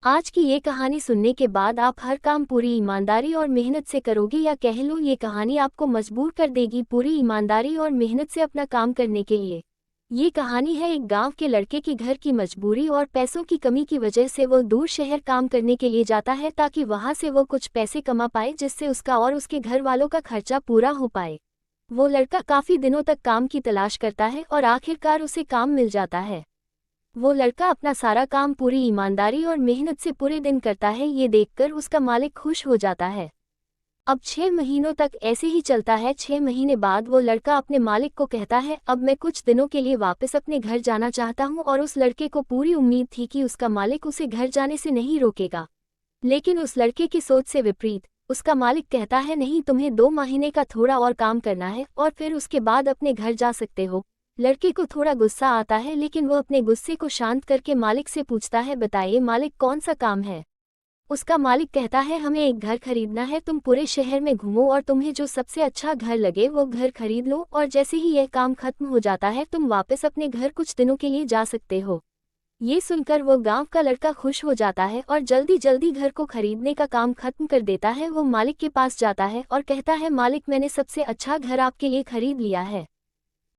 आज की ये कहानी सुनने के बाद आप हर काम पूरी ईमानदारी और मेहनत से करोगे, या कह लो ये कहानी आपको मजबूर कर देगी पूरी ईमानदारी और मेहनत से अपना काम करने के लिए। ये कहानी है एक गांव के लड़के की घर की मजबूरी और पैसों की कमी की वजह से वो दूर शहर काम करने के लिए जाता है ताकि वहां से वो कुछ पैसे कमा पाए जिससे उसका और उसके घर वालों का खर्चा पूरा हो पाए। वो लड़का काफी दिनों तक काम की तलाश करता है और आखिरकार उसे काम मिल जाता है। वो लड़का अपना सारा काम पूरी ईमानदारी और मेहनत से पूरे दिन करता है, ये देखकर उसका मालिक खुश हो जाता है। अब 6 महीनों तक ऐसे ही चलता है। 6 महीने बाद वो लड़का अपने मालिक को कहता है, अब मैं कुछ दिनों के लिए वापस अपने घर जाना चाहता हूँ। और उस लड़के को पूरी उम्मीद थी कि उसका मालिक उसे घर जाने से नहीं रोकेगा, लेकिन उस लड़के की सोच से विपरीत उसका मालिक कहता है, नहीं, तुम्हें 2 महीने का थोड़ा और काम करना है और फिर उसके बाद अपने घर जा सकते हो। लड़के को थोड़ा गुस्सा आता है, लेकिन वो अपने गुस्से को शांत करके मालिक से पूछता है, बताइए मालिक, कौन सा काम है। उसका मालिक कहता है, हमें एक घर खरीदना है। तुम पूरे शहर में घूमो और तुम्हें जो सबसे अच्छा घर लगे वो घर खरीद लो, और जैसे ही यह काम खत्म हो जाता है तुम वापस अपने घर कुछ दिनों के लिए जा सकते हो। ये सुनकर वो गांव का लड़का खुश हो जाता है और जल्दी जल्दी घर को खरीदने का काम खत्म कर देता है। वो मालिक के पास जाता है और कहता है, मालिक, मैंने सबसे अच्छा घर आपके लिए खरीद लिया है।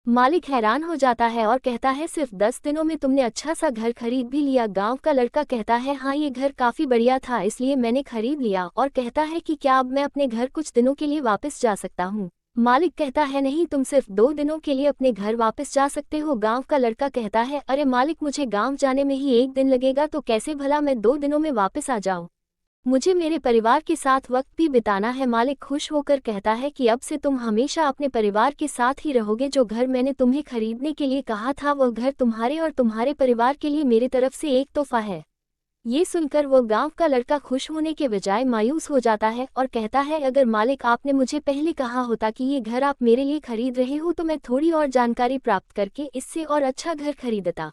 मालिक हैरान हो जाता है और कहता है, सिर्फ 10 दिनों में तुमने अच्छा सा घर खरीद भी लिया। गांव का लड़का कहता है, हाँ, ये घर काफी बढ़िया था इसलिए मैंने खरीद लिया। और कहता है कि क्या अब मैं अपने घर कुछ दिनों के लिए वापस जा सकता हूँ। मालिक कहता है, नहीं, तुम सिर्फ 2 दिनों के लिए अपने घर वापस जा सकते हो। गांव का लड़का कहता है, अरे मालिक, मुझे गांव जाने में ही 1 दिन लगेगा, तो कैसे भला मैं 2 दिनों में वापस आ जाऊं। मुझे मेरे परिवार के साथ वक्त भी बिताना है। मालिक खुश होकर कहता है कि अब से तुम हमेशा अपने परिवार के साथ ही रहोगे। जो घर मैंने तुम्हें खरीदने के लिए कहा था वो घर तुम्हारे और तुम्हारे परिवार के लिए मेरी तरफ से एक तोहफा है। ये सुनकर वो गांव का लड़का खुश होने के बजाय मायूस हो जाता है और कहता है, अगर मालिक आपने मुझे पहले कहा होता कि ये घर आप मेरे लिए खरीद रहे हो तो मैं थोड़ी और जानकारी प्राप्त करके इससे और अच्छा घर खरीदता।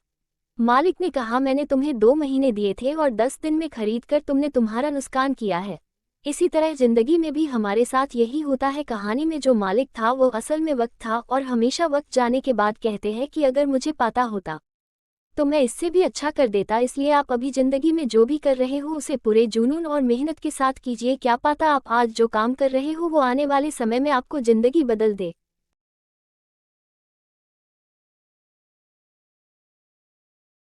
मालिक ने कहा, मैंने तुम्हें 2 महीने दिए थे और 10 दिन में खरीद कर तुमने तुम्हारा नुकसान किया है। इसी तरह जिंदगी में भी हमारे साथ यही होता है। कहानी में जो मालिक था वो असल में वक्त था, और हमेशा वक्त जाने के बाद कहते हैं कि अगर मुझे पता होता तो मैं इससे भी अच्छा कर देता। इसलिए आप अभी जिंदगी में जो भी कर रहे हो उसे पूरे जुनून और मेहनत के साथ कीजिए। क्या पता आप आज जो काम कर रहे हो वो आने वाले समय में आपको जिंदगी बदल दे।